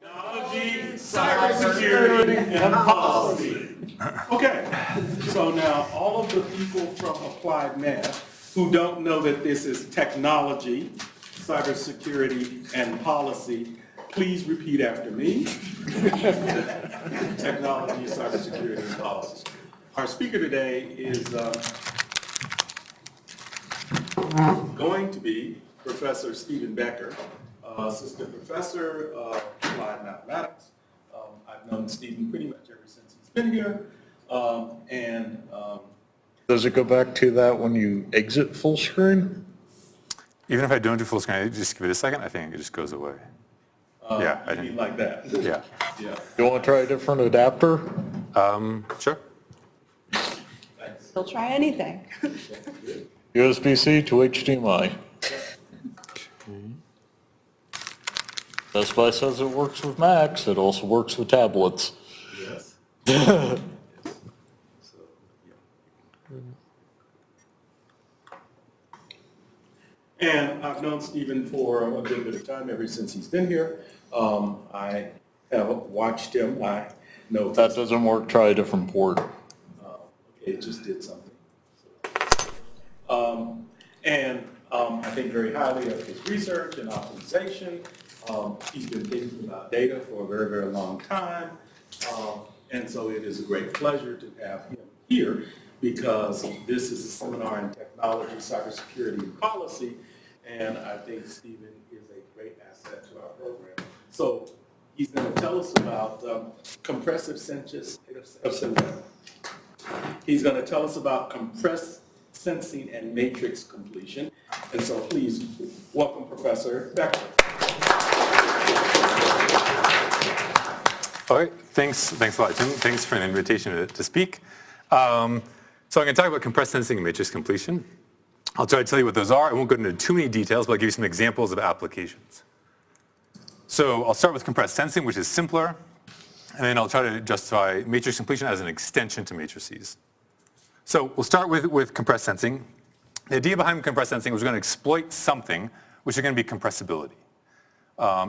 Technology, cybersecurity, and policy. Okay, so now all of the people from Applied Math who don't know that this is technology, cybersecurity, and policy, please repeat after me. Technology, cybersecurity, and policy. Our speaker today is going to be Professor Stephen Becker, assistant professor of applied mathematics. I've known Stephen pretty much ever since he's been here. Does it go back to that when you exit full screen? Even if I don't do full screen, I just give it a second, I think it just goes away. Yeah, I didn't like that. Yeah. Yeah. You want to try a different adapter? Sure. They'll try anything. USB-C to HDMI. Best Buy says it works with Macs, it also works with tablets. Yes. And I've known Stephen for a good bit of time, ever since he's been here. I have watched him. I know If that doesn't work, try a different port. it just did something. I think very highly of his research and optimization. He's been thinking about data for a very, very long time. And so it is a great pleasure to have him here because this is a seminar in technology, cybersecurity, and policy. And I think Stephen is a great asset to our program. So he's going to tell us about compressive He's going to tell us about compressed sensing and matrix completion. And so please welcome Professor Becker. All right, thanks a lot, Jim. Thanks for an invitation to speak. So I'm going to talk about compressed sensing and matrix completion. I'll try to tell you what those are. I won't go into too many details, but I'll give you some examples of applications. So I'll start with compressed sensing, which is simpler, and then I'll try to justify matrix completion as an extension to matrices. So we'll start with compressed sensing. The idea behind compressed sensing was we're going to exploit something, which is going to be compressibility.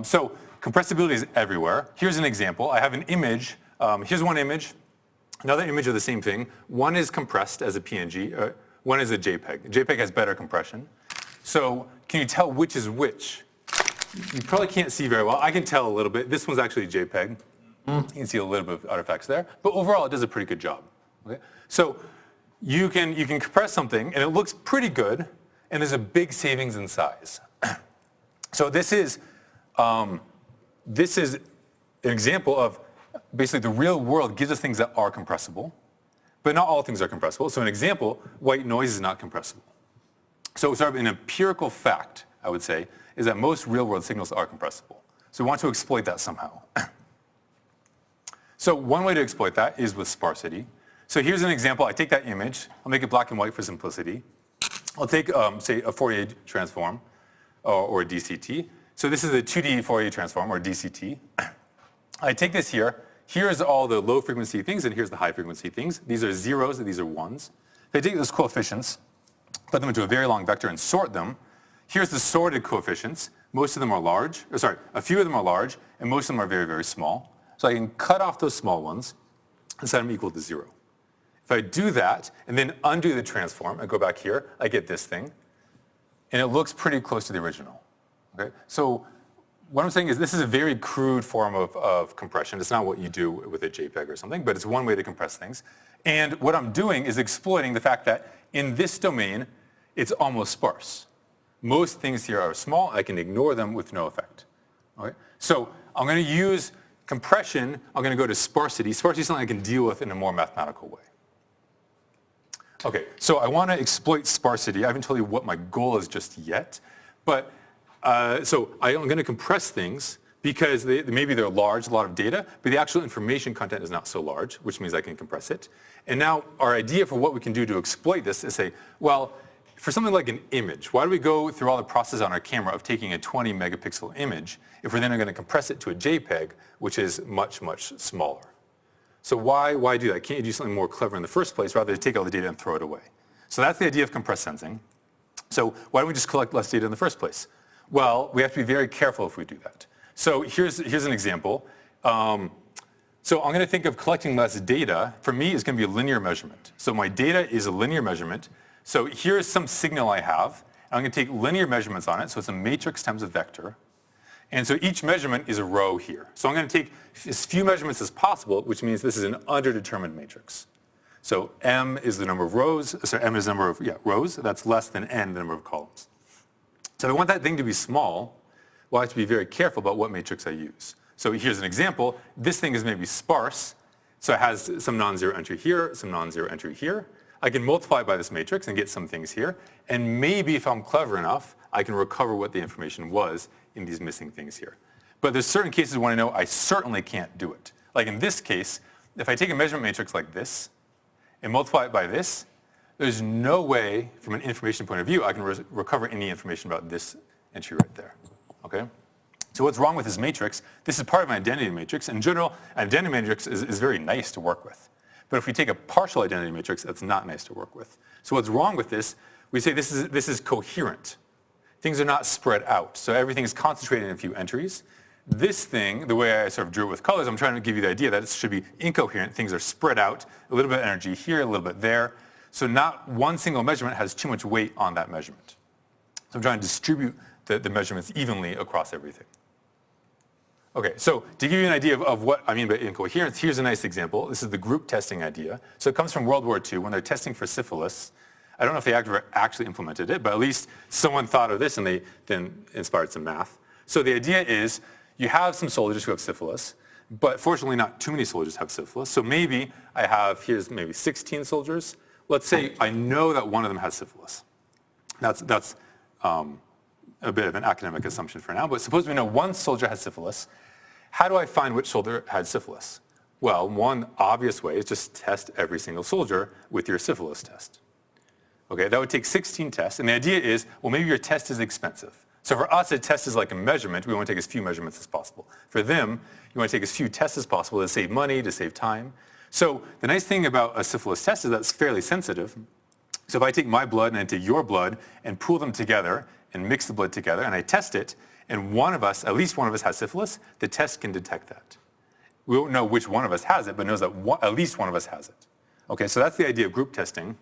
So compressibility is everywhere. Here's an example. I have an image. Here's one image, another image of the same thing. One is compressed as a PNG. One is a JPEG. A JPEG has better compression. So can you tell which is which? You probably can't see very well. I can tell a little bit. This one's actually JPEG. You can see a little bit of artifacts there. But overall, it does a pretty good job. Okay? So you can compress something, and it looks pretty good, and there's a big savings in size. So this is an example of basically the real world gives us things that are compressible, but not all things are compressible. So an example, white noise is not compressible. So sort of an empirical fact, I would say, is that most real world signals are compressible. So we want to exploit that somehow. So one way to exploit that is with sparsity. So here's an example. I take that image. I'll make it black and white for simplicity. I'll take, say, a Fourier transform or a DCT. So this is a 2D Fourier transform or DCT. I take this here. Here's all the low frequency things, and here's the high frequency things. These are zeros, and these are ones. If I take those coefficients, put them into a very long vector and sort them, here's the sorted coefficients. Most of them are large, or sorry, a few of them are large, and most of them are very, very small. So I can cut off those small ones and set them equal to 0. If I do that, and then undo the transform, and go back here, I get this thing. And it looks pretty close to the original. Okay? So what I'm saying is this is a very crude form of compression. It's not what you do with a JPEG or something, but it's one way to compress things. And what I'm doing is exploiting the fact that in this domain, it's almost sparse. Most things here are small. I can ignore them with no effect. Okay? So I'm going to use compression. I'm going to go to sparsity. Sparsity is something I can deal with in a more mathematical way. Okay, so I want to exploit sparsity. I haven't told you what my goal is just yet, but so I'm going to compress things because maybe they're large, a lot of data, but the actual information content is not so large, which means I can compress it. And now our idea for what we can do to exploit this is say, well, for something like an image, why do we go through all the process on our camera of taking a 20 megapixel image if we're then going to compress it to a JPEG, which is much, much smaller? So why do that? Can't you do something more clever in the first place rather than take all the data and throw it away? So that's the idea of compressed sensing. So why don't we just collect less data in the first place? Well, we have to be very careful if we do that. So here's an example. So I'm going to think of collecting less data. For me, it's going to be a linear measurement. So my data is a linear measurement. So here's some signal I have. And I'm going to take linear measurements on it. So it's a matrix times a vector. And so each measurement is a row here. So I'm going to take as few measurements as possible, which means this is an underdetermined matrix. So M is the number of rows. So M is the number of rows. That's less than N, the number of columns. So if I want that thing to be small, well, I have to be very careful about what matrix I use. So here's an example. This thing is maybe sparse. So it has some non-zero entry here, some non-zero entry here. I can multiply it by this matrix and get some things here. And maybe if I'm clever enough, I can recover what the information was in these missing things here. But there's certain cases when I know I certainly can't do it. Like in this case, if I take a measurement matrix like this and multiply it by this, there's no way from an information point of view I can recover any information about this entry right there. Okay? So what's wrong with this matrix? This is part of an identity matrix. In general, an identity matrix is very nice to work with. But if we take a partial identity matrix, that's not nice to work with. So what's wrong with this? We say this is coherent. Things are not spread out. So everything is concentrated in a few entries. This thing, the way I sort of drew it with colors, I'm trying to give you the idea that it should be incoherent. Things are spread out, a little bit of energy here, a little bit there. So not one single measurement has too much weight on that measurement. So I'm trying to distribute the measurements evenly across everything. Okay, so to give you an idea of what I mean by incoherence, here's a nice example. This is the group testing idea. So it comes from World War II when they're testing for syphilis. I don't know if they ever actually implemented it, but at least someone thought of this and they then inspired some math. So the idea is you have some soldiers who have syphilis, but fortunately not too many soldiers have syphilis. So maybe I have, here's maybe 16 soldiers. Let's say I know that one of them has syphilis. That's a bit of an academic assumption for now, but suppose we know one soldier has syphilis. How do I find which soldier had syphilis? Well, one obvious way is just test every single soldier with your syphilis test. Okay, that would take 16 tests, and the idea is, well, maybe your test is expensive. So for us, a test is like a measurement. We want to take as few measurements as possible. For them, you want to take as few tests as possible to save money, to save time. So the nice thing about a syphilis test is that it's fairly sensitive. So if I take my blood and I take your blood and pool them together and mix the blood together and I test it, and one of us, at least one of us has syphilis, the test can detect that. We won't know which one of us has it, but knows that at least one of us has it. Okay, so that's the idea of group testing.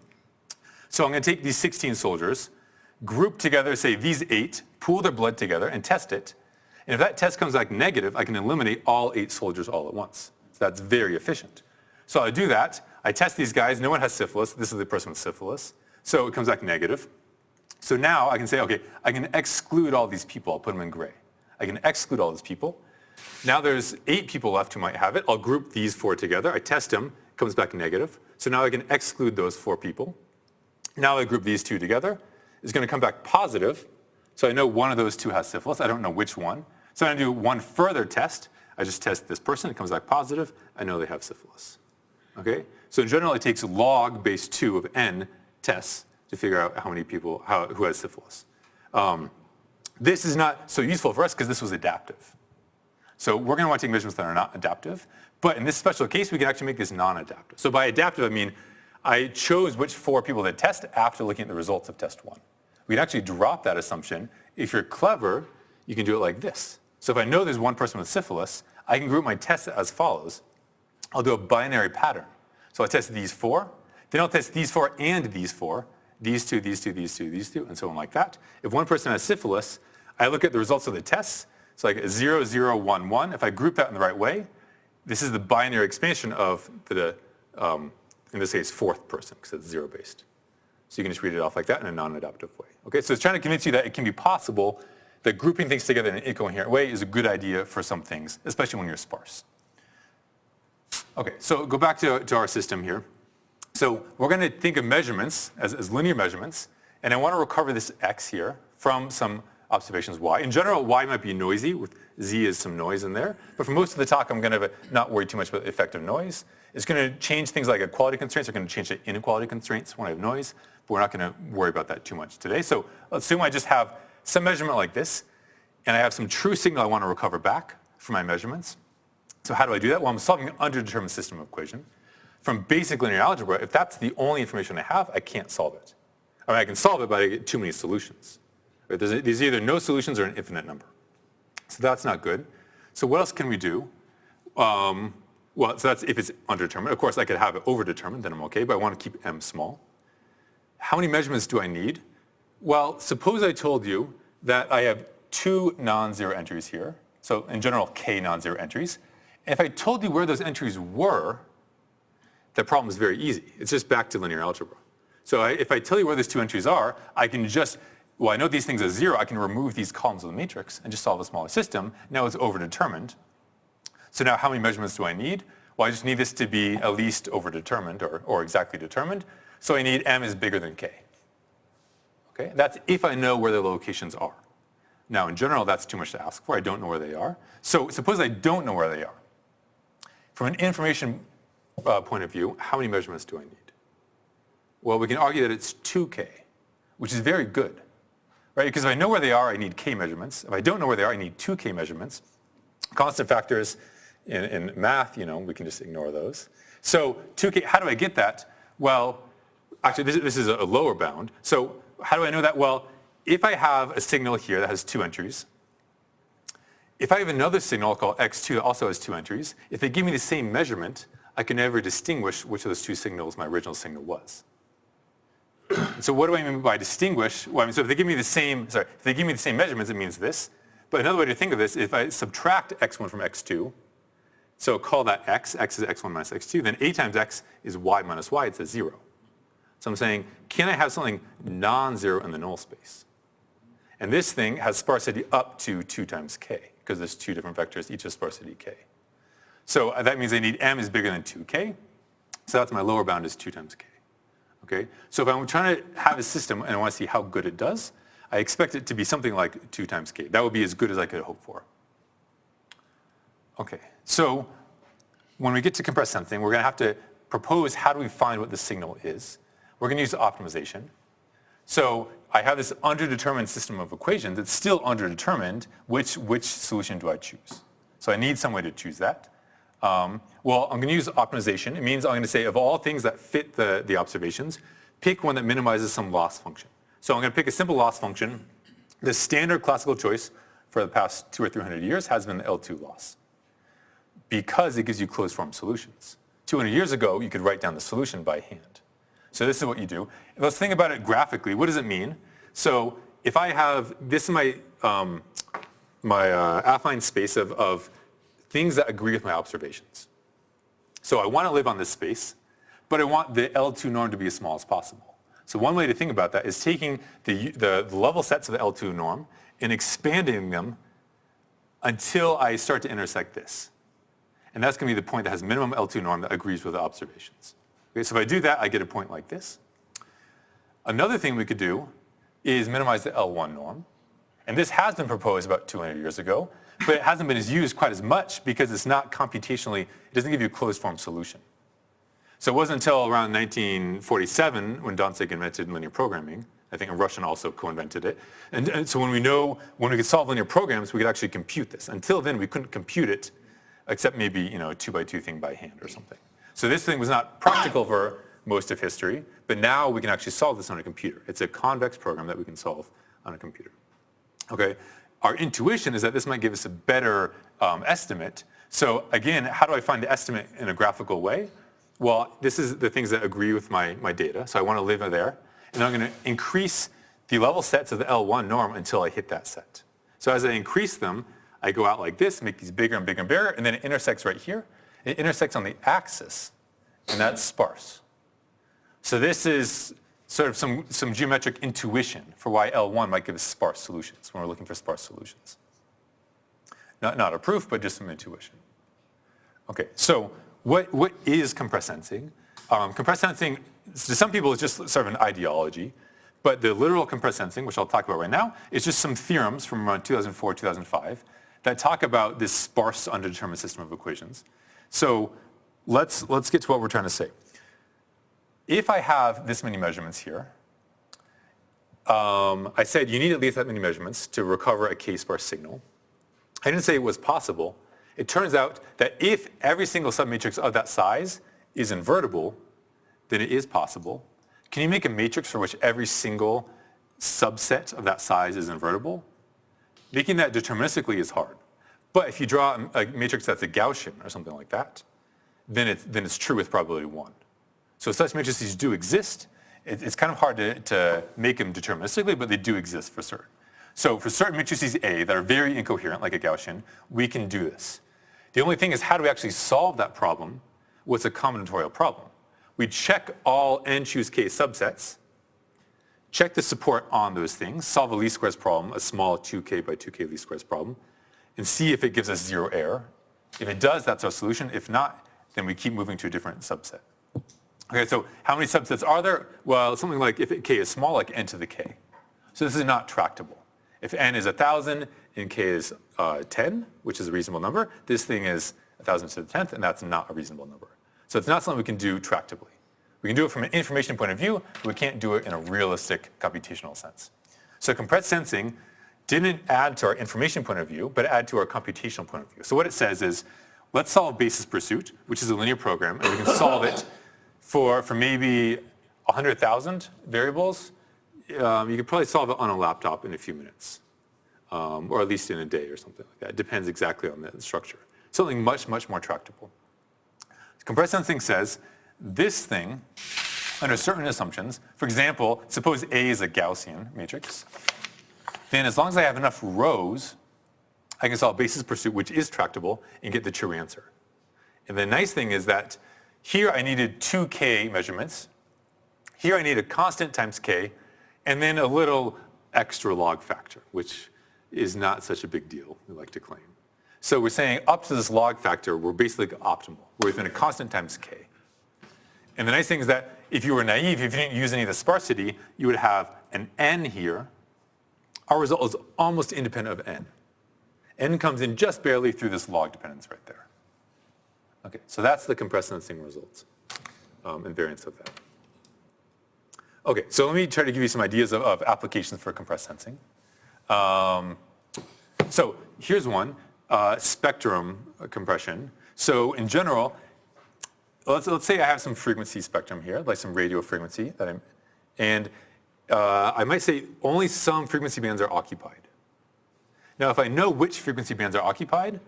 So I'm going to take these 16 soldiers, group together, say these 8, pool their blood together and test it. And if that test comes back negative, I can eliminate all 8 soldiers all at once. So that's very efficient. So I do that. I test these guys. No one has syphilis. This is the person with syphilis. So it comes back negative. So now I can say, okay, I can exclude all these people. I'll put them in gray. I can exclude all these people. Now there's 8 people left who might have it. I'll group these 4 together. I test them. It comes back negative. So now I can exclude those 4 people. Now I group these 2 together. It's going to come back positive. So I know one of those 2 has syphilis. I don't know which one. So I'm going to do one further test. I just test this person. It comes back positive. I know they have syphilis. Okay? So in general, it takes log base 2 of n tests to figure out how many people, who has syphilis. This is not so useful for us because this was adaptive. So we're going to want to take measurements that are not adaptive. But in this special case, we can actually make this non-adaptive. So by adaptive, I mean I chose which 4 people to test after looking at the results of test 1. We can actually drop that assumption. If you're clever, you can do it like this. So if I know there's one person with syphilis, I can group my tests as follows. I'll do a binary pattern. So I'll test these 4. Then I'll test these 4 and these 4. These 2, these 2, these 2, these 2, and so on like that. If one person has syphilis, I look at the results of the tests. So like 0, 0, 1, 1. If I group that in the right way, this is the binary expansion of the, in this case, 4th person, because it's 0-based. So you can just read it off like that in a non-adaptive way. Okay, so it's trying to convince you that it can be possible that grouping things together in an incoherent way is a good idea for some things, especially when you're sparse. Okay, so go back to our system here. So we're going to think of measurements as linear measurements, and I want to recover this x here from some observations y. In general, y might be noisy, with z is some noise in there, but for most of the talk, I'm going to not worry too much about the effect of noise. It's going to change things like equality constraints. Are going to change the inequality constraints when I have noise, but we're not going to worry about that too much today. So let's assume I just have some measurement like this, and I have some true signal I want to recover back from my measurements. So how do I do that? Well, I'm solving an underdetermined system of equation. From basic linear algebra, if that's the only information I have, I can't solve it. I mean, I can solve it, but I get too many solutions. Right? There's either no solutions or an infinite number. So that's not good. So what else can we do? Well, so that's if it's undetermined. Of course, I could have it overdetermined, then I'm okay, but I want to keep m small. How many measurements do I need? Well, suppose I told you that I have 2 non-zero entries here. So in general, k non-zero entries. And if I told you where those entries were, the problem is very easy. It's just back to linear algebra. So if I tell you where those 2 entries are, I can just, well, I know these things are 0. I can remove these columns of the matrix and just solve a smaller system. Now it's overdetermined. So now how many measurements do I need? Well, I just need this to be at least overdetermined or exactly determined. So I need m is bigger than k. Okay? That's if I know where the locations are. Now, in general, that's too much to ask for. I don't know where they are. So suppose I don't know where they are. From an information point of view, how many measurements do I need? Well, we can argue that it's 2k, which is very good. Right? Because if I know where they are, I need k measurements. If I don't know where they are, I need 2k measurements. Constant factors in math, we can just ignore those. So 2k, how do I get that? Well, actually, this is a lower bound. So how do I know that? Well, if I have a signal here that has 2 entries, if I have another signal called x2 that also has 2 entries, if they give me the same measurement, I can never distinguish which of those 2 signals my original signal was. So what do I mean by distinguish? Well, so if they give me the same, if they give me the same measurements, it means this. But another way to think of this, if I subtract x1 from x2, so call that x is x1 minus x2, then a times x is y minus y, it's a 0. So I'm saying, can I have something non-zero in the null space? And this thing has sparsity up to 2 times k, because there's 2 different vectors, each has sparsity k. So that means I need m is bigger than 2k, so that's my lower bound is 2 times k. Okay? So if I'm trying to have a system and I want to see how good it does, I expect it to be something like 2 times k. That would be as good as I could hope for. Okay, so when we get to compressed sensing, we're going to have to propose how do we find what the signal is. We're going to use optimization. So I have this underdetermined system of equations. It's still underdetermined. Which solution do I choose? So I need some way to choose that. Well, I'm going to use optimization. It means I'm going to say of all things that fit the observations, pick one that minimizes some loss function. So I'm going to pick a simple loss function. The standard classical choice for the past 200 or 300 years has been the L2 loss, because it gives you closed form solutions. 200 years ago, you could write down the solution by hand. So this is what you do. Let's think about it graphically. What does it mean? So if I have, this is my affine space of things that agree with my observations. So I want to live on this space, but I want the L2 norm to be as small as possible. So one way to think about that is taking the level sets of the L2 norm and expanding them until I start to intersect this. And that's going to be the point that has minimum L2 norm that agrees with the observations. Okay, so if I do that, I get a point like this. Another thing we could do is minimize the L1 norm. And this has been proposed about 200 years ago, but it hasn't been used quite as much because it's not computationally, it doesn't give you a closed form solution. So it wasn't until around 1947 when Danzig invented linear programming. I think a Russian also co-invented it. And so when we could solve linear programs, we could actually compute this. Until then, we couldn't compute it, except maybe a 2x2 thing by hand or something. So this thing was not practical for most of history, but now we can actually solve this on a computer. It's a convex program that we can solve on a computer. Okay, our intuition is that this might give us a better estimate. So again, how do I find the estimate in a graphical way? Well, this is the things that agree with my data. So I want to live there. And I'm going to increase the level sets of the L1 norm until I hit that set. So as I increase them, I go out like this, make these bigger and bigger and bigger, and then it intersects right here. It intersects on the axis, and that's sparse. So this is sort of some geometric intuition for why L1 might give us sparse solutions when we're looking for sparse solutions. Not a proof, but just some intuition. Okay, so what is compressed sensing? Compressed sensing, to some people, is just sort of an ideology. But the literal compressed sensing, which I'll talk about right now, is just some theorems from around 2004, 2005 that talk about this sparse undetermined system of equations. So let's get to what we're trying to say. If I have this many measurements here, I said you need at least that many measurements to recover a k-sparse signal. I didn't say it was possible. It turns out that if every single submatrix of that size is invertible, then it is possible. Can you make a matrix for which every single subset of that size is invertible? Making that deterministically is hard. But if you draw a matrix that's a Gaussian or something like that, then it's true with probability 1. So such matrices do exist. It's kind of hard to make them deterministically, but they do exist for certain. So for certain matrices A that are very incoherent, like a Gaussian, we can do this. The only thing is, how do we actually solve that problem? What's a combinatorial problem? We check all n choose k subsets, check the support on those things, solve a least squares problem, a small 2k by 2k least squares problem, and see if it gives us 0 error. If it does, that's our solution. If not, then we keep moving to a different subset. Okay, so how many subsets are there? Well, something like if k is small, like n to the k. So this is not tractable. If n is 1,000 and k is 10, which is a reasonable number, this thing is 1,000 to the 10th, and that's not a reasonable number. So it's not something we can do tractably. We can do it from an information point of view, but we can't do it in a realistic computational sense. So compressed sensing didn't add to our information point of view, but add to our computational point of view. So what it says is, let's solve basis pursuit, which is a linear program, and we can solve it for maybe 100,000 variables. You could probably solve it on a laptop in a few minutes, or at least in a day or something like that. It depends exactly on the structure. Something much, much more tractable. Compressed sensing says this thing, under certain assumptions, for example, suppose A is a Gaussian matrix, then as long as I have enough rows, I can solve basis pursuit, which is tractable, and get the true answer. And the nice thing is that here I needed 2k measurements, here I need a constant times k, and then a little extra log factor, which is not such a big deal, we like to claim. So we're saying up to this log factor, we're basically optimal. We're within a constant times k. And the nice thing is that if you were naive, if you didn't use any of the sparsity, you would have an n here. Our result is almost independent of n. N comes in just barely through this log dependence right there. Okay, so that's the compressed sensing results and variance of that. Okay, so let me try to give you some ideas of applications for compressed sensing. So here's one, spectrum compression. So in general, let's say I have some frequency spectrum here, like some radio frequency and I might say only some frequency bands are occupied. Now, if I know which frequency bands are occupied,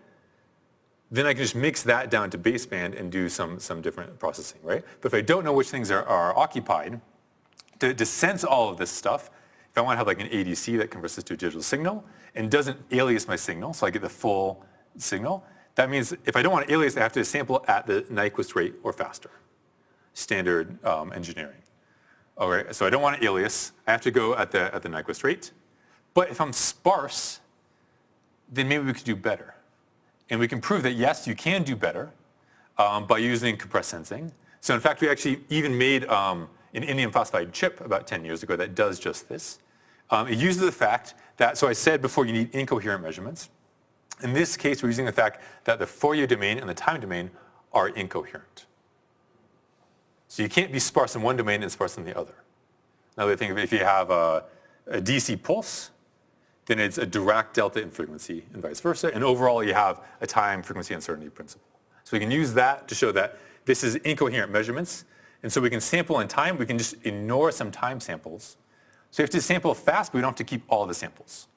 then I can just mix that down to baseband and do some different processing, right? But if I don't know which things are occupied, to sense all of this stuff, if I want to have like an ADC that converts to a digital signal and doesn't alias my signal, so I get the full signal, that means if I don't want to alias, I have to sample at the Nyquist rate or faster. Standard engineering. All right, so I don't want to alias. I have to go at the Nyquist rate. But if I'm sparse, then maybe we could do better. And we can prove that, yes, you can do better by using compressed sensing. So in fact, we actually even made an indium phosphide chip about 10 years ago that does just this. It uses the fact that, so I said before you need incoherent measurements. In this case, we're using the fact that the Fourier domain and the time domain are incoherent. So you can't be sparse in one domain and sparse in the other. Now, think of it, if you have a DC pulse, then it's a Dirac delta in frequency and vice versa. And overall, you have a time frequency uncertainty principle. So we can use that to show that this is incoherent measurements. And so we can sample in time. We can just ignore some time samples. So you have to sample fast, but we don't have to keep all the samples.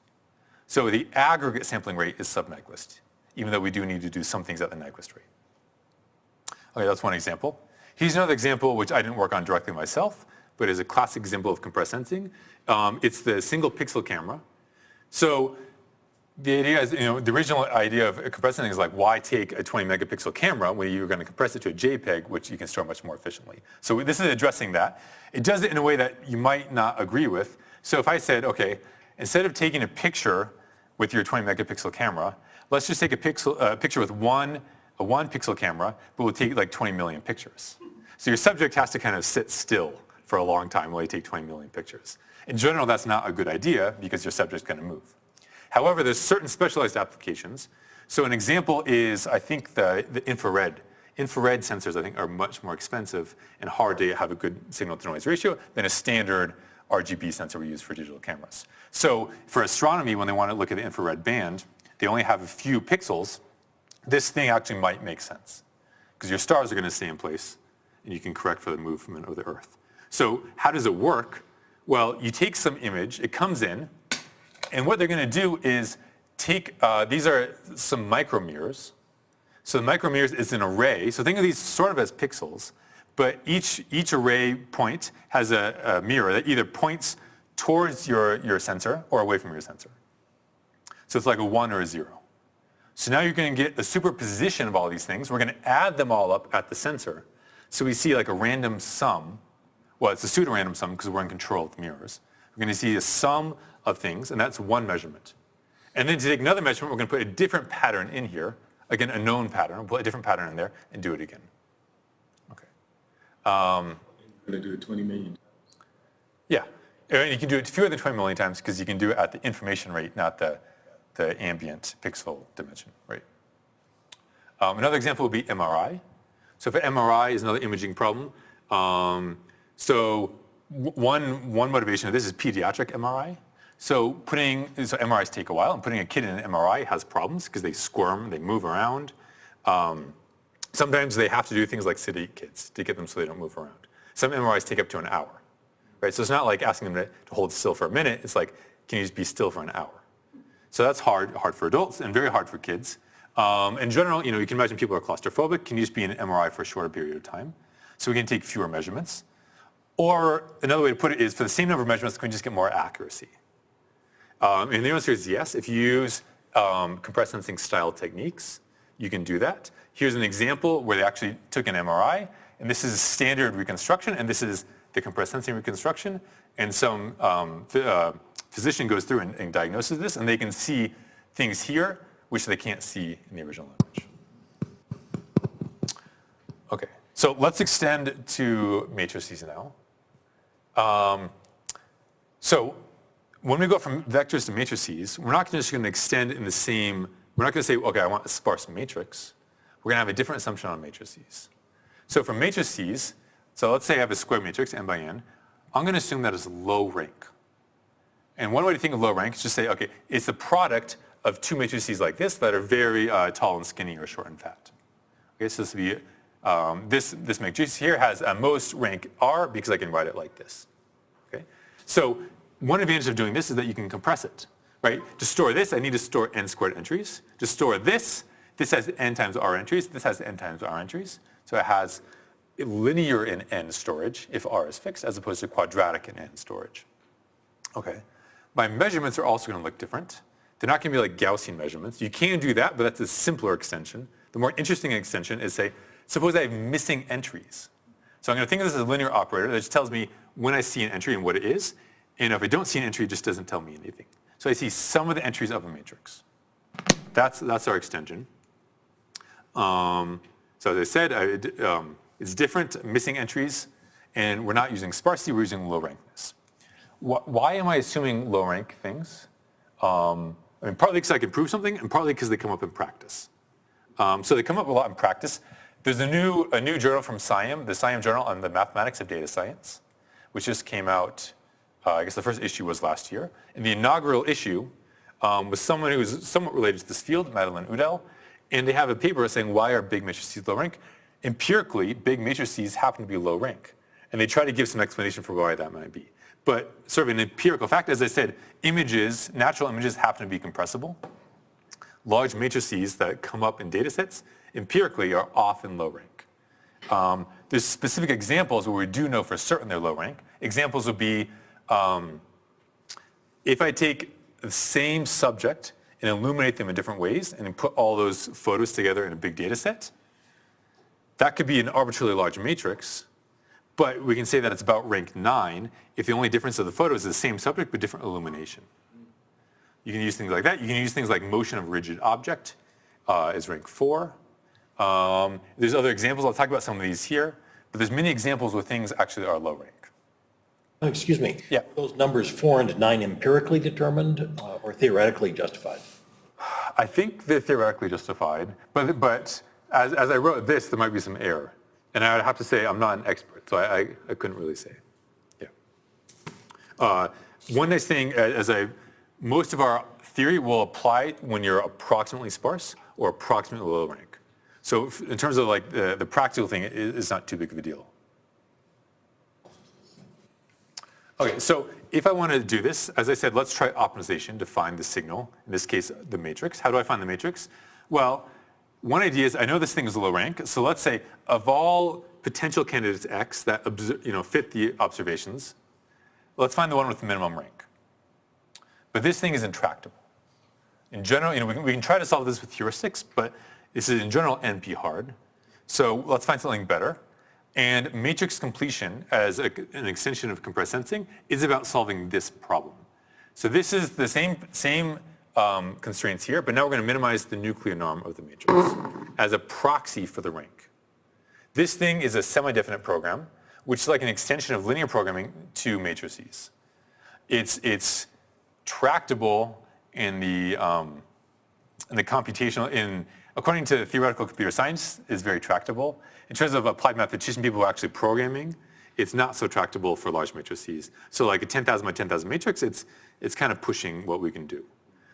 So the aggregate sampling rate is sub-Nyquist, even though we do need to do some things at the Nyquist rate. Okay, that's one example. Here's another example, which I didn't work on directly myself, but is a classic example of compressed sensing. It's the single pixel camera. So the idea is, the original idea of compressed sensing is like, why take a 20 megapixel camera when you're going to compress it to a JPEG, which you can store much more efficiently. So this is addressing that. It does it in a way that you might not agree with. So if I said, okay, instead of taking a picture with your 20 megapixel camera, let's just take a picture with a 1 pixel camera, but we'll take like 20 million pictures. So your subject has to kind of sit still for a long time while you take 20 million pictures. In general, that's not a good idea because your subject's going to move. However, there's certain specialized applications. So an example is, I think, the infrared. Infrared sensors, I think, are much more expensive and hard to have a good signal-to-noise ratio than a standard RGB sensor we use for digital cameras. So for astronomy, when they want to look at the infrared band, they only have a few pixels. This thing actually might make sense because your stars are going to stay in place and you can correct for the movement of the Earth. So how does it work? Well, you take some image, it comes in, and what they're going to do is take, these are some micromirrors. So the micromirrors is an array. So think of these sort of as pixels, but each array point has a mirror that either points towards your sensor or away from your sensor. So it's like a 1 or a 0. So now you're going to get a superposition of all these things. We're going to add them all up at the sensor. So we see like a random sum. Well, it's a pseudo-random sum because we're in control of the mirrors. We're going to see a sum of things, and that's one measurement. And then to take another measurement, we're going to put a different pattern in here. Again, a known pattern. We'll put a different pattern in there and do it again. Okay. I'm going to do it 20 million times. Yeah. And you can do it fewer than 20 million times because you can do it at the information rate, not the ambient pixel dimension, right? Another example would be MRI. So for MRI is another imaging problem. So one motivation of this is pediatric MRI. So MRIs take a while, and putting a kid in an MRI has problems because they squirm, they move around. Sometimes they have to do things like sedate kids to get them so they don't move around. Some MRIs take up to an hour, right? So it's not like asking them to hold still for a minute. It's like, can you just be still for an hour? So that's hard for adults and very hard for kids. In general, you can imagine people are claustrophobic. Can you just be in an MRI for a shorter period of time? So we can take fewer measurements. Or another way to put it is for the same number of measurements, can we just get more accuracy? And the answer is yes. If you use compressed sensing style techniques, you can do that. Here's an example where they actually took an MRI, and this is standard reconstruction, and this is the compressed sensing reconstruction, and some physician goes through and diagnoses this, and they can see things here which they can't see in the original image. Okay, so let's extend to matrices now. So when we go from vectors to matrices, we're not just going to extend in the same, we're not going to say, okay, I want a sparse matrix. We're going to have a different assumption on matrices. So for matrices, so let's say I have a square matrix, n by n. I'm going to assume that it's low rank. And one way to think of low rank is just say, okay, it's the product of two matrices like this that are very tall and skinny or short and fat. Okay, so this would be, this matrix here has at most rank R because I can write it like this. Okay, so one advantage of doing this is that you can compress it, right? To store this, I need to store n squared entries. To store this has n times R entries. This has n times R entries. So it has linear in n storage if R is fixed, as opposed to quadratic in n storage. Okay, my measurements are also going to look different. They're not going to be like Gaussian measurements. You can do that, but that's a simpler extension. The more interesting extension is, say, suppose I have missing entries. So I'm going to think of this as a linear operator that just tells me when I see an entry and what it is. And if I don't see an entry, it just doesn't tell me anything. So I see some of the entries of a matrix. That's our extension. So as I said, it's different, missing entries, and we're not using sparsity, we're using low rankness. Why am I assuming low rank things? I mean, partly because I can prove something, and partly because they come up in practice. So they come up a lot in practice. There's a new journal from SIAM, the SIAM Journal on the Mathematics of Data Science, which just came out, I guess the first issue was last year. And the inaugural issue was someone who was somewhat related to this field, Madeline Udall, and they have a paper saying, why are big matrices low rank? Empirically, big matrices happen to be low rank. And they try to give some explanation for why that might be. But sort of an empirical fact, as I said, images, natural images happen to be compressible. Large matrices that come up in data sets empirically are often low rank. There's specific examples where we do know for certain they're low rank. Examples would be if I take the same subject and illuminate them in different ways and then put all those photos together in a big data set, that could be an arbitrarily large matrix, but we can say that it's about rank 9 if the only difference of the photos is the same subject but different illumination. You can use things like that. You can use things like motion of rigid object as rank 4. There's other examples. I'll talk about some of these here, but there's many examples where things actually are low rank. Excuse me. Yeah. Those numbers 4 and 9 empirically determined or theoretically justified? I think they're theoretically justified, but as I wrote this, there might be some error. And I would have to say I'm not an expert, so I couldn't really say. Yeah. One nice thing, most of our theory will apply when you're approximately sparse or approximately low rank. So in terms of like the practical thing, it's not too big of a deal. Okay, so if I want to do this, as I said, let's try optimization to find the signal, in this case, the matrix. How do I find the matrix? Well, one idea is I know this thing is low rank, so let's say of all potential candidates X that fit the observations, let's find the one with the minimum rank. But this thing is intractable. In general, we can try to solve this with heuristics, but this is in general NP hard. So let's find something better. And matrix completion as an extension of compressed sensing is about solving this problem. So this is the same constraints here, but now we're going to minimize the nuclear norm of the matrix as a proxy for the rank. This thing is a semi-definite program, which is like an extension of linear programming to matrices. It's tractable in the computational, according to theoretical computer science, is very tractable. In terms of applied mathematician people who are actually programming, it's not so tractable for large matrices. So like a 10,000 by 10,000 matrix, it's kind of pushing what we can do.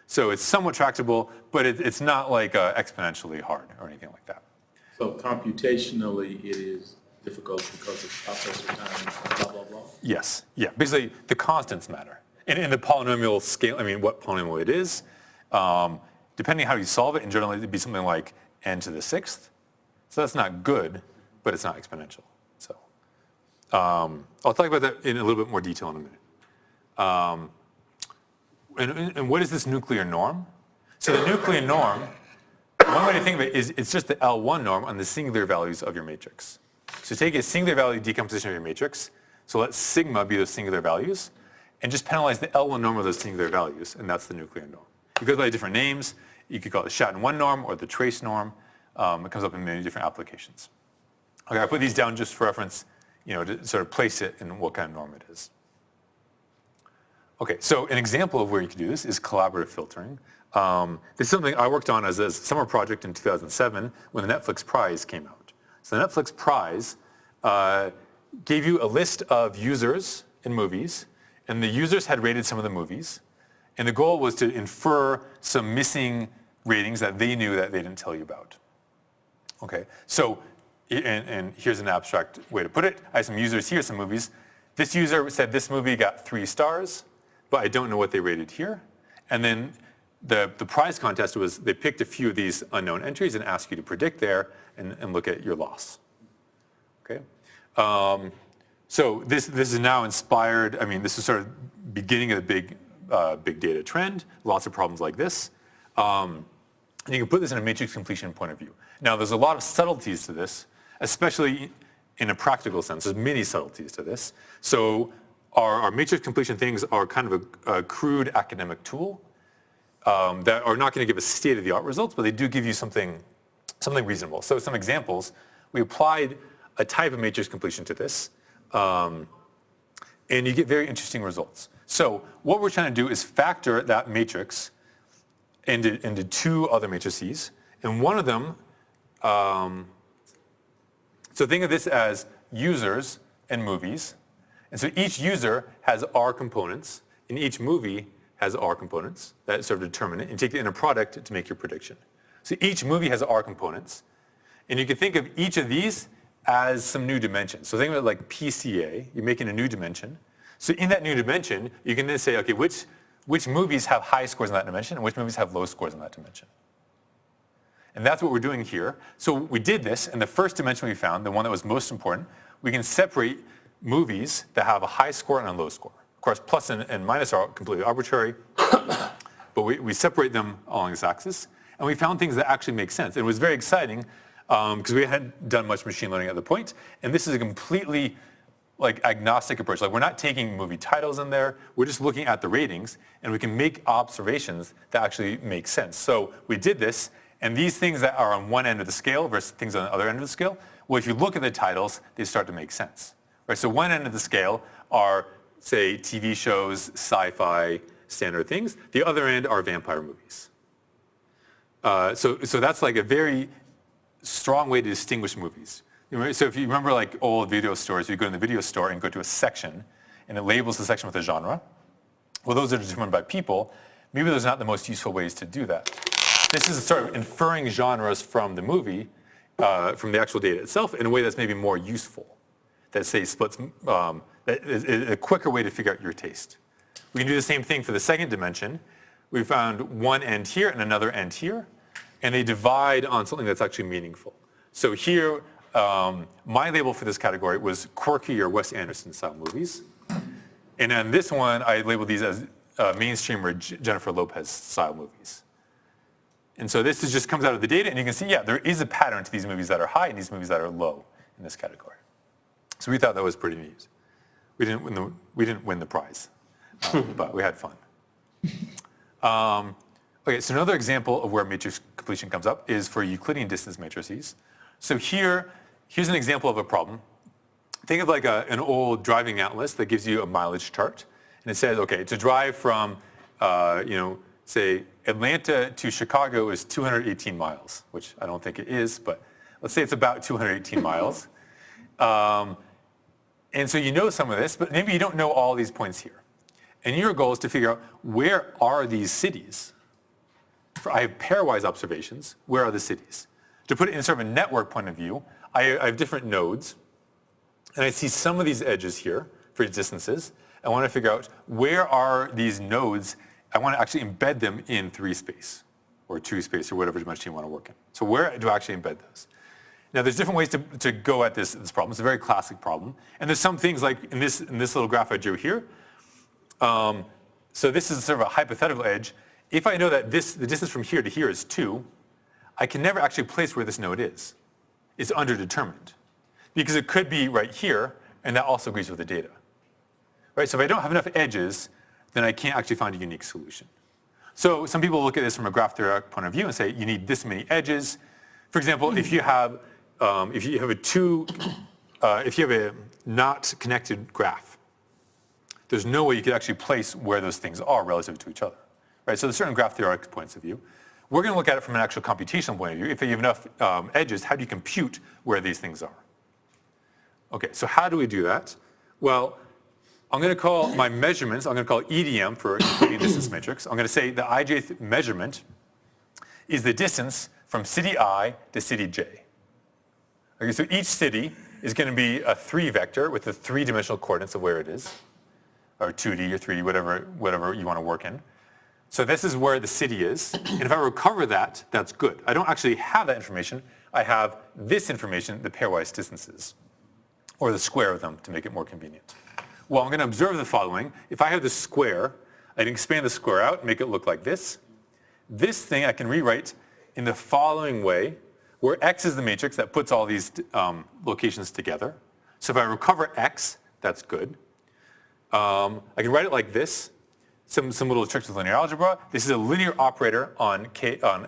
So it's somewhat tractable, but it's not like exponentially hard or anything like that. So computationally, it is difficult because of processor time, blah, blah, blah? Yes, yeah. Basically, the constants matter. And in the polynomial scale, what polynomial it is, depending how you solve it, in general, it'd be something like n to the sixth. So that's not good, but it's not exponential. So I'll talk about that in a little bit more detail in a minute. And what is this nuclear norm? So the nuclear norm, one way to think of it is it's just the L1 norm on the singular values of your matrix. So take a singular value decomposition of your matrix. So let sigma be those singular values, and just penalize the L1 norm of those singular values, and that's the nuclear norm. It goes by different names. You could call it the Schatten-1 norm or the trace norm. It comes up in many different applications. Okay, I put these down just for reference, to sort of place it in what kind of norm it is. Okay, so an example of where you can do this is collaborative filtering. This is something I worked on as a summer project in 2007 when the Netflix Prize came out. So the Netflix Prize gave you a list of users in movies, and the users had rated some of the movies, and the goal was to infer some missing ratings that they knew that they didn't tell you about. Okay, so, and here's an abstract way to put it. I have some users here, some movies. This user said this movie got 3 stars, but I don't know what they rated here. And then the prize contest was they picked a few of these unknown entries and asked you to predict there and look at your loss. Okay, so this is now inspired. This is sort of beginning of the big data trend. Lots of problems like this. And you can put this in a matrix completion point of view. Now, there's a lot of subtleties to this, especially in a practical sense. There's many subtleties to this. So our matrix completion things are kind of a crude academic tool that are not going to give us state-of-the-art results, but they do give you something reasonable. So some examples, we applied a type of matrix completion to this, and you get very interesting results. So what we're trying to do is factor that matrix into 2 other matrices, and one of them, so think of this as users and movies, and so each user has R components, and each movie has R components that sort of determine it, and take the inner product to make your prediction. So each movie has R components, and you can think of each of these as some new dimensions. So think of it like PCA, you're making a new dimension. So in that new dimension, you can then say, okay, which movies have high scores in that dimension and which movies have low scores in that dimension. And that's what we're doing here. So we did this, and the first dimension we found, the one that was most important, we can separate movies that have a high score and a low score. Of course, plus and minus are completely arbitrary, but we separate them along this axis, and we found things that actually make sense. It was very exciting because we hadn't done much machine learning at the point, and this is a completely agnostic approach. We're not taking movie titles in there, we're just looking at the ratings, and we can make observations that actually make sense. So we did this, and these things that are on one end of the scale versus things on the other end of the scale, well, if you look at the titles, they start to make sense. Right? So one end of the scale are, say, TV shows, sci-fi, standard things. The other end are vampire movies. So that's like a very strong way to distinguish movies. So if you remember old video stores, you go in the video store and go to a section, and it labels the section with a genre. Well, those are determined by people. Maybe those are not the most useful ways to do that. This is sort of inferring genres from the movie, from the actual data itself, in a way that's maybe more useful. That, say, splits That is a quicker way to figure out your taste. We can do the same thing for the second dimension. We found one end here and another end here, and they divide on something that's actually meaningful. So here, my label for this category was quirky or Wes Anderson style movies. And then this one, I labeled these as mainstream or Jennifer Lopez style movies. And so this just comes out of the data, and you can see, yeah, there is a pattern to these movies that are high and these movies that are low in this category. So we thought that was pretty neat. We didn't win the prize, but we had fun. Okay, so another example of where matrix completion comes up is for Euclidean distance matrices. So here's an example of a problem. Think of like an old driving atlas that gives you a mileage chart, and it says, okay, to drive from, say Atlanta to Chicago is 218 miles, which I don't think it is, but let's say it's about 218 miles. And so you know some of this, but maybe you don't know all these points here. And your goal is to figure out, where are these cities? I have pairwise observations. Where are the cities? To put it in sort of a network point of view, I have different nodes, and I see some of these edges here for distances. I want to figure out, where are these nodes? I want to actually embed them in 3 space, or 2 space, or whatever dimension you want to work in. So where do I actually embed those? Now, there's different ways to go at this problem. It's a very classic problem. And there's some things like in this little graph I drew here. So this is sort of a hypothetical edge. If I know that the distance from here to here is 2, I can never actually place where this node is. It's underdetermined. Because it could be right here, and that also agrees with the data. Right? So if I don't have enough edges, then I can't actually find a unique solution. So some people look at this from a graph theoretic point of view and say, you need this many edges. For example, if you have a not connected graph, there's no way you could actually place where those things are relative to each other. Right? So there's certain graph theoretic points of view. We're going to look at it from an actual computational point of view. If you have enough edges, how do you compute where these things are? Okay, so how do we do that? Well, I'm going to call my measurements, I'm going to call EDM for Euclidean distance matrix. I'm going to say the ijth measurement is the distance from city I to city J. Okay, so each city is going to be a 3 vector with the 3-dimensional coordinates of where it is, or 2D or 3D, whatever you want to work in. So this is where the city is, and if I recover that, that's good. I don't actually have that information. I have this information, the pairwise distances, or the square of them to make it more convenient. Well, I'm going to observe the following. If I have the square, I can expand the square out, make it look like this. This thing I can rewrite in the following way, where X is the matrix that puts all these locations together. So if I recover X, that's good. I can write it like this. Some little tricks with linear algebra. This is a linear operator on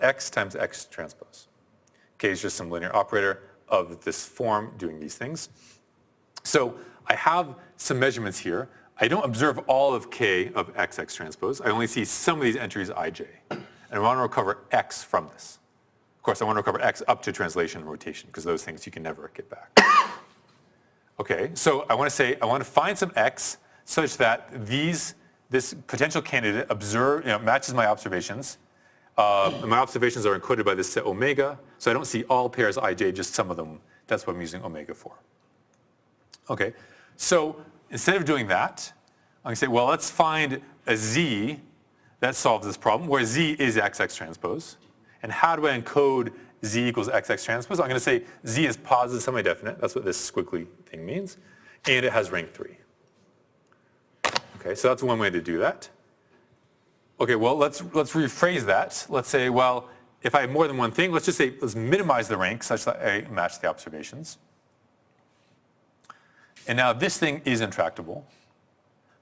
X times X transpose. K is just some linear operator of this form doing these things. So I have some measurements here. I don't observe all of K of XX transpose. I only see some of these entries IJ. And I want to recover X from this. Of course, I want to recover X up to translation and rotation, because those things you can never get back. Okay, so I want to find some X such that this potential candidate matches my observations. My observations are encoded by this set omega, so I don't see all pairs IJ, just some of them. That's what I'm using omega for. Okay, so instead of doing that, I'm going to say, well, let's find a Z that solves this problem, where Z is XX transpose. And how do I encode Z equals XX transpose? I'm going to say Z is positive semi-definite. That's what this squiggly thing means. And it has rank 3. Okay, so that's one way to do that. Okay, well, let's rephrase that. Let's say, well, if I have more than one thing, let's minimize the rank such that I match the observations. And now this thing is intractable.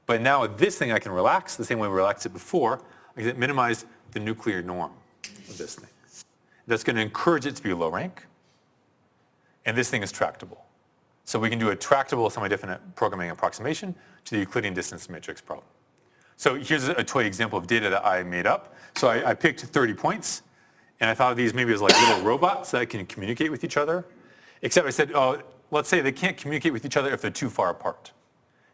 But now this thing I can relax the same way we relaxed it before. I can minimize the nuclear norm of this thing. That's going to encourage it to be low rank. And this thing is tractable. So we can do a tractable semi-definite programming approximation to the Euclidean distance matrix problem. So here's a toy example of data that I made up. So I picked 30 points, and I thought of these maybe as like little robots that can communicate with each other. Except I said, oh, let's say they can't communicate with each other if they're too far apart,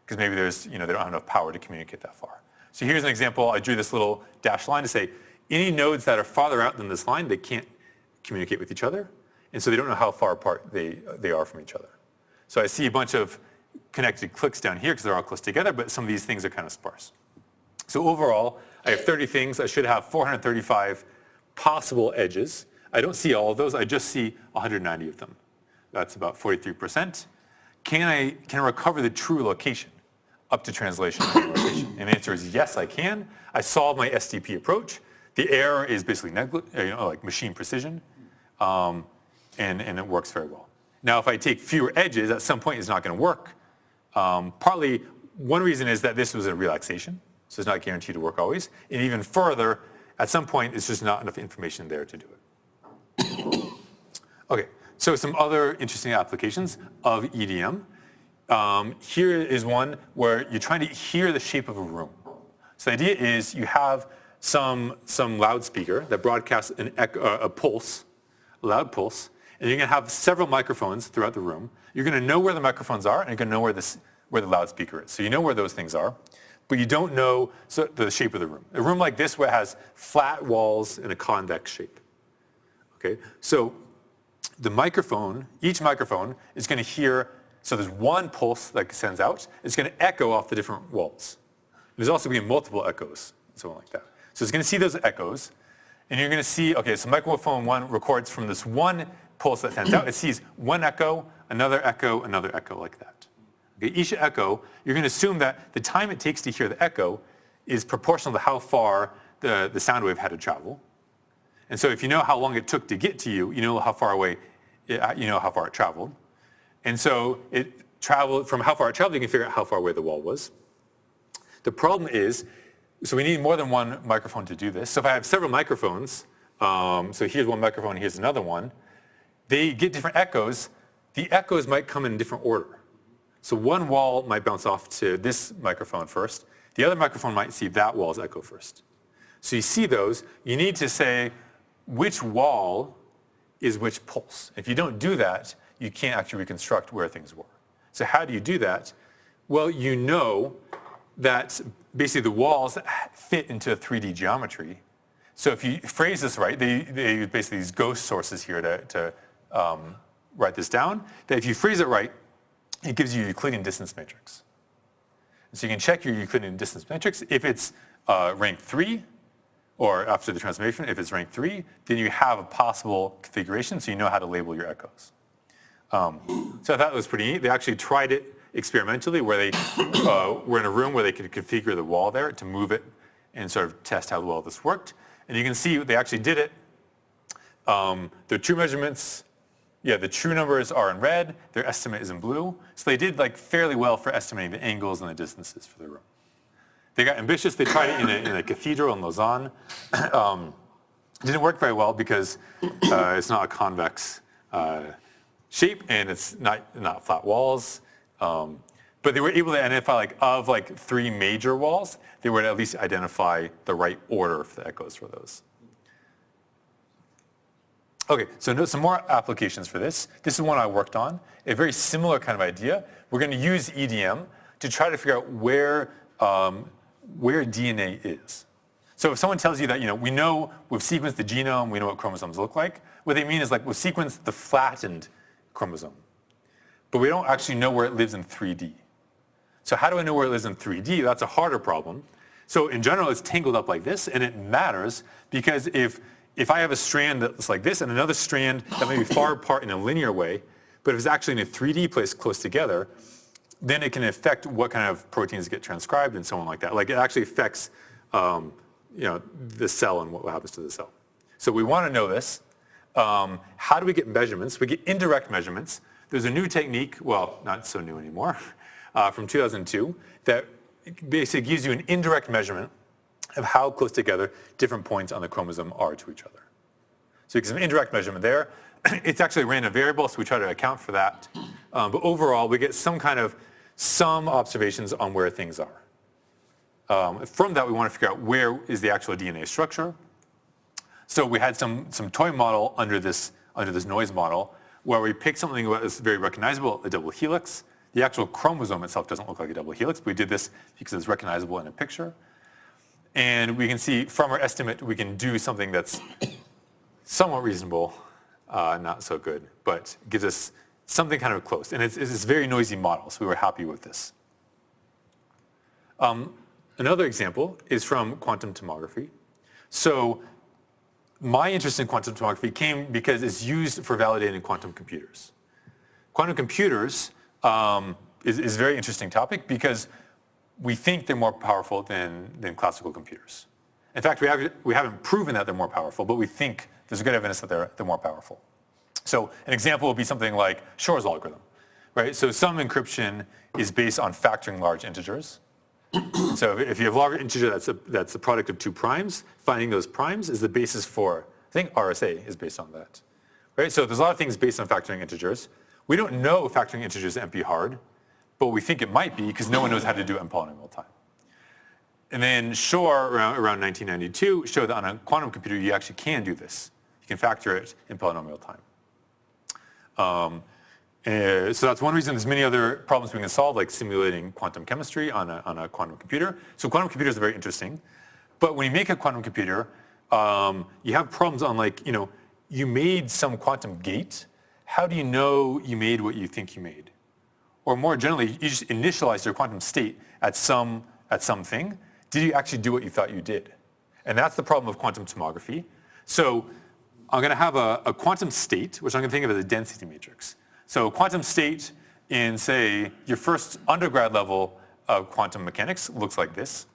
because maybe they don't have enough power to communicate that far. So here's an example. I drew this little dashed line to say any nodes that are farther out than this line, they can't communicate with each other, and so they don't know how far apart they are from each other. So I see a bunch of connected clicks down here because they're all close together, but some of these things are kind of sparse. So overall, I have 30 things. I should have 435 possible edges. I don't see all of those. I just see 190 of them. That's about 43%. Can I recover the true location up to translation and rotation? And the answer is yes, I can. I solved my STP approach. The error is basically like machine precision, and it works very well. Now, if I take fewer edges, at some point it's not going to work. Partly, one reason is that this was a relaxation, so it's not guaranteed to work always. And even further, at some point, it's just not enough information there to do it. Okay, so some other interesting applications of EDM. Here is one where you're trying to hear the shape of a room. So the idea is you have some loudspeaker that broadcasts a pulse, a loud pulse, and you're going to have several microphones throughout the room. You're going to know where the microphones are, and you're going to know where the loudspeaker is. So you know where those things are, but you don't know the shape of the room. A room like this where it has flat walls and a convex shape. Okay, so the microphone, each microphone is going to hear, so there's one pulse that sends out. It's going to echo off the different walls. There's also going to be multiple echoes, something like that. So it's going to see those echoes, and you're going to see, okay, so microphone 1 records from this one pulse that sends out. It sees one echo, another echo, another echo, like that. Okay, each echo, you're going to assume that the time it takes to hear the echo is proportional to how far the sound wave had to travel. And so if you know how long it took to get to you, you know how far away, you know how far it traveled. And so it traveled, from how far it traveled, you can figure out how far away the wall was. The problem is, so we need more than one microphone to do this. So if I have several microphones, so here's one microphone, here's another one, they get different echoes. The echoes might come in different order. So one wall might bounce off to this microphone first. The other microphone might see that wall's echo first. So you see those, you need to say which wall is which pulse. If you don't do that, you can't actually reconstruct where things were. So how do you do that? Well, you know that basically the walls fit into a 3D geometry. So if you phrase this right, they use basically these ghost sources here to write this down, that if you phrase it right, it gives you a Euclidean distance matrix. So you can check your Euclidean distance matrix. If it's rank 3, or after the transformation, if it's rank 3, then you have a possible configuration, so you know how to label your echoes. So I thought it was pretty neat. They actually tried it experimentally, where they were in a room where they could configure the wall there to move it and sort of test how well this worked. And you can see they actually did it. Their true measurements, the true numbers are in red, their estimate is in blue. So they did like fairly well for estimating the angles and the distances for the room. They got ambitious. They tried it in a cathedral in Lausanne. It didn't work very well because it's not a convex shape and it's not flat walls. But they were able to identify of 3 major walls, they would at least identify the right order for the echoes for those. Okay, so some more applications for this. This is one I worked on, a very similar kind of idea. We're going to use EDM to try to figure out where DNA is. So if someone tells you that, we know we've sequenced the genome, we know what chromosomes look like, what they mean is we've sequenced the flattened chromosome, but we don't actually know where it lives in 3D. So how do I know where it lives in 3D? That's a harder problem. So in general, it's tangled up like this, and it matters because if I have a strand that's like this and another strand that may be far apart in a linear way, but if it's actually in a 3D place close together, then it can affect what kind of proteins get transcribed and so on like that. It actually affects the cell and what happens to the cell. So we want to know this. How do we get measurements? We get indirect measurements. There's a new technique, well, not so new anymore, from 2002, that basically gives you an indirect measurement of how close together different points on the chromosome are to each other. So you get some indirect measurement there. It's actually a random variable, so we try to account for that. But overall, we get some observations on where things are. From that, we want to figure out where is the actual DNA structure. So we had some toy model under this noise model, where we picked something that was very recognizable, a double helix. The actual chromosome itself doesn't look like a double helix, but we did this because it's recognizable in a picture. And we can see from our estimate, we can do something that's somewhat reasonable, not so good, but gives us something kind of close. And it's a very noisy model, so we were happy with this. Another example is from quantum tomography. So my interest in quantum tomography came because it's used for validating quantum computers. Quantum computers is a very interesting topic because we think they're more powerful than classical computers. In fact, we haven't proven that they're more powerful, but we think there's good evidence that they're more powerful. So an example would be something like Shor's algorithm, right? So some encryption is based on factoring large integers. So if you have a large integer that's the product of two primes, finding those primes is the basis for, I think RSA is based on that, right? So there's a lot of things based on factoring integers. We don't know factoring integers NP hard, but we think it might be because no one knows how to do it in polynomial time. And then Shor, around 1992, showed that on a quantum computer you actually can do this. You can factor it in polynomial time. So that's one reason. There's many other problems we can solve, like simulating quantum chemistry on a quantum computer. So quantum computers are very interesting. But when you make a quantum computer, you have problems on you made some quantum gate. How do you know you made what you think you made? Or more generally, you just initialized your quantum state at something. Did you actually do what you thought you did? And that's the problem of quantum tomography. So I'm going to have a quantum state, which I'm going to think of as a density matrix. So quantum state in, say, your first undergrad level of quantum mechanics looks like this.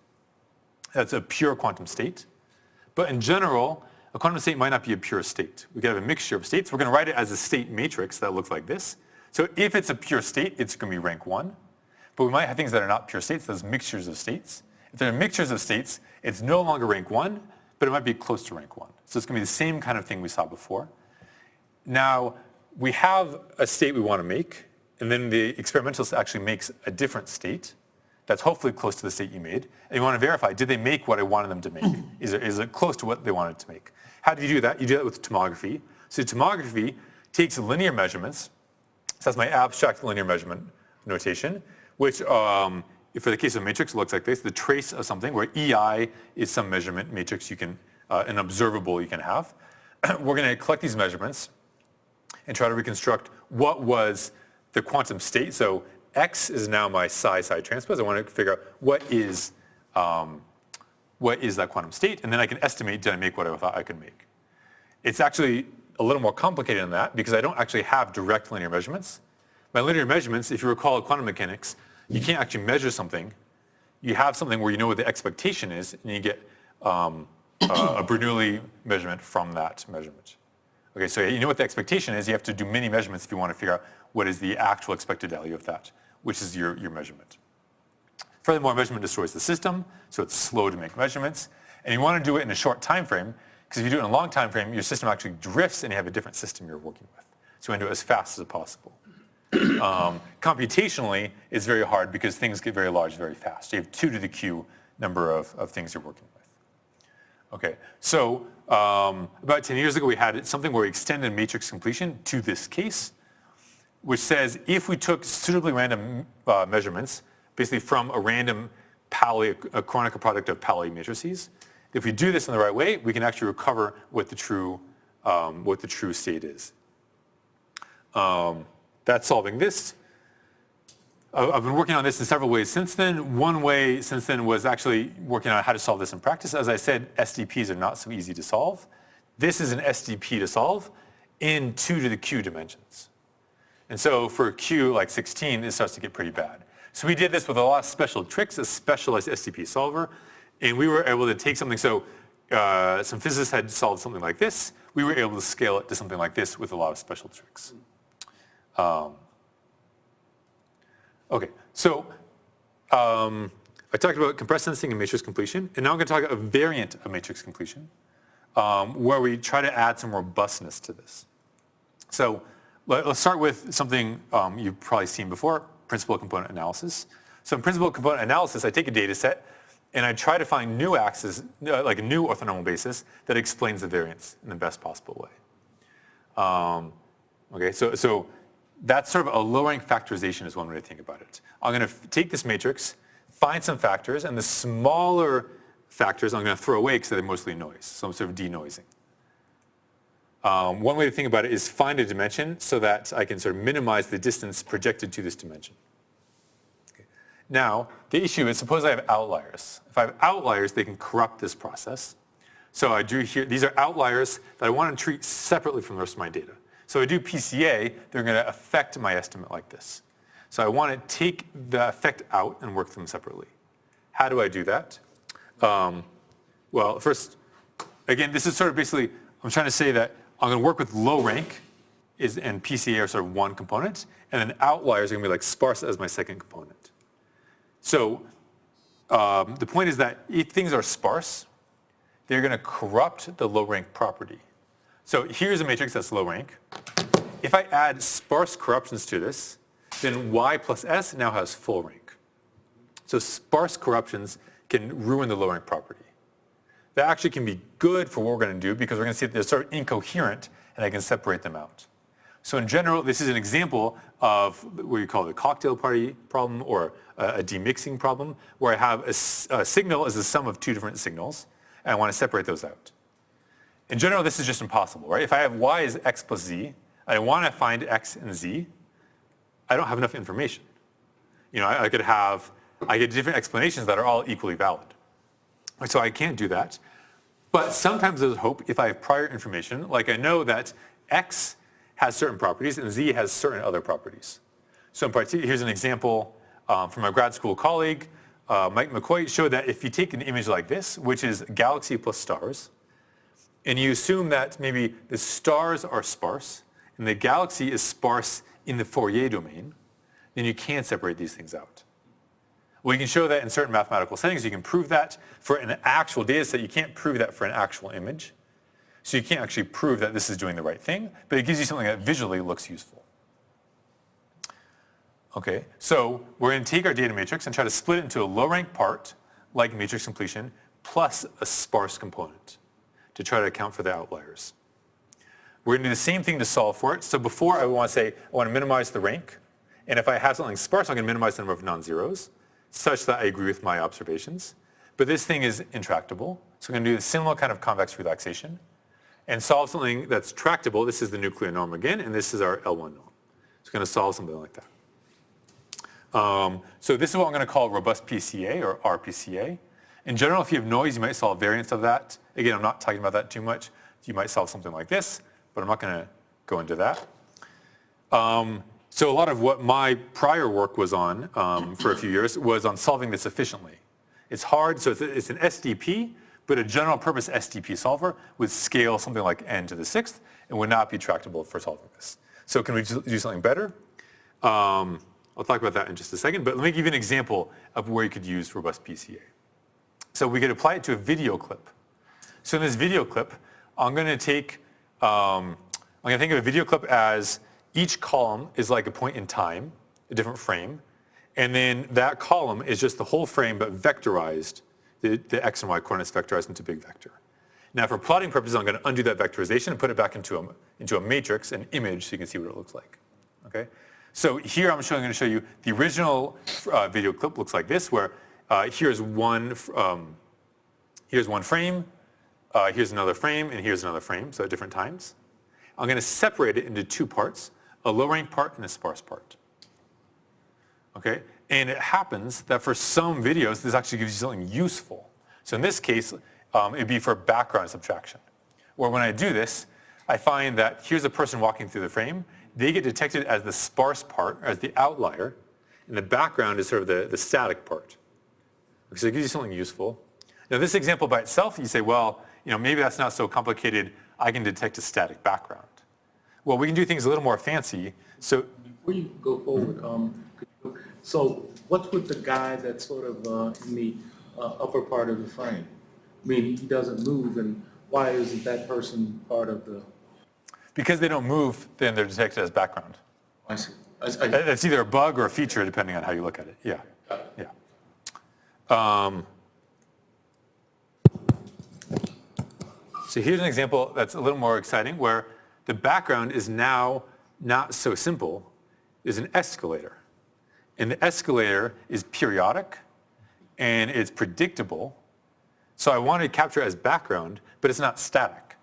That's a pure quantum state. But in general, a quantum state might not be a pure state. We could have a mixture of states. We're going to write it as a state matrix that looks like this. So if it's a pure state, it's going to be rank 1. But we might have things that are not pure states, those mixtures of states. If they're mixtures of states, it's no longer rank 1, but it might be close to rank 1. So it's going to be the same kind of thing we saw before. Now, we have a state we want to make, and then the experimentalist actually makes a different state that's hopefully close to the state you made, and you want to verify, did they make what I wanted them to make? Is it close to what they wanted to make? How do you do that? You do that with tomography. So tomography takes linear measurements. So that's my abstract linear measurement notation, which for the case of a matrix, it looks like this, the trace of something, where EI is some measurement matrix you can, an observable you can have. We're going to collect these measurements and try to reconstruct what was the quantum state. So X is now my psi transpose. I want to figure out what is that quantum state, and then I can estimate, did I make what I thought I could make? It's actually a little more complicated than that because I don't actually have direct linear measurements. My linear measurements, if you recall quantum mechanics, you can't actually measure something. You have something where you know what the expectation is, and you get a Bernoulli measurement from that measurement. Okay, so you know what the expectation is. You have to do many measurements if you want to figure out what is the actual expected value of that, which is your measurement. Furthermore, measurement destroys the system, so it's slow to make measurements. And you want to do it in a short time frame, because if you do it in a long time frame, your system actually drifts and you have a different system you're working with. So you want to do it as fast as possible. Computationally, it's very hard because things get very large very fast. You have 2 to the q number of things you're working with. Okay, so about 10 years ago, we had something where we extended matrix completion to this case, which says if we took suitably random measurements, basically from a random a Kronecker product of Pauli matrices, if we do this in the right way, we can actually recover what the true state is. That's solving this. I've been working on this in several ways since then. One way since then was actually working on how to solve this in practice. As I said, SDPs are not so easy to solve. This is an SDP to solve in 2 to the q dimensions. And so for q like 16, it starts to get pretty bad. So we did this with a lot of special tricks, a specialized SDP solver, and we were able to take something, so some physicists had solved something like this. We were able to scale it to something like this with a lot of special tricks. Okay, so I talked about compressed sensing and matrix completion, and now I'm going to talk about a variant of matrix completion where we try to add some robustness to this. So let's start with something you've probably seen before, principal component analysis. So in principal component analysis, I take a data set and I try to find new axes, like a new orthonormal basis that explains the variance in the best possible way. Okay, so that's sort of a lowering factorization is one way to think about it. I'm going to take this matrix, find some factors, and the smaller factors I'm going to throw away because they're mostly noise. So I'm sort of denoising. One way to think about it is find a dimension so that I can sort of minimize the distance projected to this dimension. Okay. Now, the issue is, suppose I have outliers. If I have outliers, they can corrupt this process. So I drew here, these are outliers that I want to treat separately from the rest of my data. So I do PCA, they're going to affect my estimate like this. So I want to take the effect out and work them separately. How do I do that? Well, first, again, this is sort of basically, I'm trying to say that I'm going to work with low rank and PCA are sort of one component, and then outliers are going to be like sparse as my second component. So the point is that if things are sparse, they're going to corrupt the low rank property. So here's a matrix that's low rank. If I add sparse corruptions to this, then y plus s now has full rank. So sparse corruptions can ruin the low rank property. That actually can be good for what we're going to do because we're going to see that they're sort of incoherent and I can separate them out. So in general, this is an example of what you call the cocktail party problem or a demixing problem where I have a signal as the sum of two different signals and I want to separate those out. In general, this is just impossible, right? If I have y is x plus z, and I want to find x and z, I don't have enough information. You know, I get different explanations that are all equally valid. So I can't do that. But sometimes there's hope if I have prior information, like I know that x has certain properties and z has certain other properties. So in particular, here's an example from a grad school colleague, Mike McCoy, showed that if you take an image like this, which is galaxy plus stars, and you assume that maybe the stars are sparse and the galaxy is sparse in the Fourier domain, then you can separate these things out. Well, you can show that in certain mathematical settings. You can prove that for an actual data set. You can't prove that for an actual image. So you can't actually prove that this is doing the right thing, but it gives you something that visually looks useful. Okay, so we're going to take our data matrix and try to split it into a low-rank part, like matrix completion, plus a sparse component to try to account for the outliers. We're going to do the same thing to solve for it. So before I want to say, I want to minimize the rank. And if I have something sparse, I'm going to minimize the number of non-zeros such that I agree with my observations. But this thing is intractable. So I'm going to do a similar kind of convex relaxation and solve something that's tractable. This is the nuclear norm again, and this is our L1 norm. So I'm going to solve something like that. So this is what I'm going to call robust PCA or RPCA. In general, if you have noise, you might solve variants of that. Again, I'm not talking about that too much. You might solve something like this, but I'm not going to go into that. So a lot of what my prior work was on for a few years was on solving this efficiently. It's hard, so it's an SDP, but a general purpose SDP solver would scale something like n to the sixth and would not be tractable for solving this. So can we do something better? I'll talk about that in just a second, but let me give you an example of where you could use robust PCA. So we could apply it to a video clip. So in this video clip, I'm going to think of a video clip as each column is like a point in time, a different frame, and then that column is just the whole frame but vectorized, the x and y coordinates vectorized into a big vector. Now for plotting purposes, I'm going to undo that vectorization and put it back into a matrix, an image, so you can see what it looks like. Okay? So here I'm going to show you the original video clip looks like this, where here's one frame, here's another frame, and here's another frame, so at different times. I'm going to separate it into two parts, a low-rank part and a sparse part. Okay? And it happens that for some videos, this actually gives you something useful. So in this case, it'd be for background subtraction, where when I do this, I find that here's a person walking through the frame. They get detected as the sparse part, as the outlier, and the background is sort of the static part. So it gives you something useful. Now this example by itself, you say, well, maybe that's not so complicated. I can detect a static background. Well, we can do things a little more fancy. So before you go forward, so what's with the guy that's sort of in the upper part of the frame? I mean, he doesn't move, and why isn't that person part of the... Because they don't move, then they're detected as background. I see. It's either a bug or a feature, depending on how you look at it. Yeah. Yeah. So here's an example that's a little more exciting, where the background is now not so simple. There's an escalator. And the escalator is periodic, and it's predictable. So I want to capture it as background, but it's not static.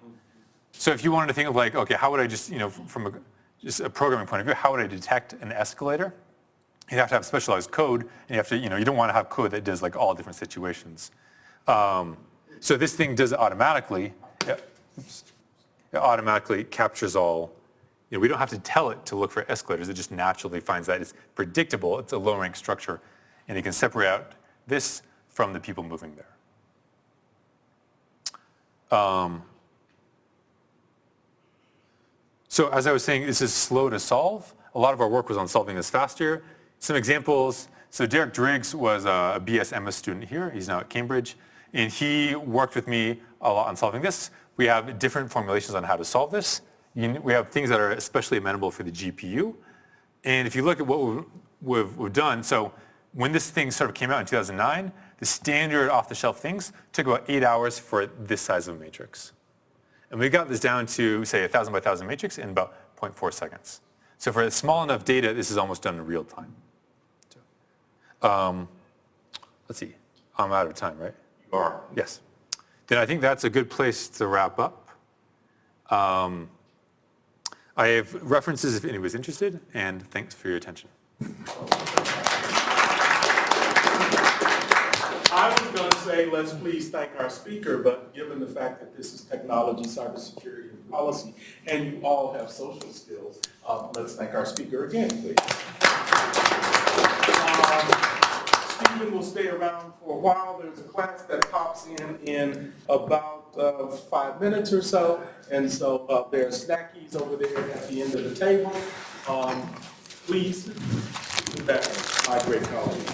So if you wanted to think of like, okay, how would I just, from just a programming point of view, how would I detect an escalator? You have to have specialized code, and you have to, you don't want to have code that does like all different situations. So this thing does it automatically. It automatically captures all. We don't have to tell it to look for escalators. It just naturally finds that. It's predictable. It's a low-rank structure, and it can separate out this from the people moving there. So as I was saying, this is slow to solve. A lot of our work was on solving this faster. Some examples. So Derek Driggs was a BS MS student here. He's now at Cambridge. And he worked with me a lot on solving this. We have different formulations on how to solve this. We have things that are especially amenable for the GPU. And if you look at what we've done, so when this thing sort of came out in 2009, the standard off-the-shelf things took about 8 hours for this size of a matrix. And we got this down to, say, 1,000 by 1,000 matrix in about 0.4 seconds. So for small enough data, this is almost done in real time. Let's see. I'm out of time, right? You are. Yes. Then I think that's a good place to wrap up. I have references if anybody's interested, and thanks for your attention. I was going to say, let's please thank our speaker, but given the fact that this is technology, cybersecurity, and policy, and you all have social skills, let's thank our speaker again, please. Stephen will stay around for a while. There's a class that pops in about 5 minutes or so, and so there are snackies over there at the end of the table. Please, Stephen Becker, my great colleague.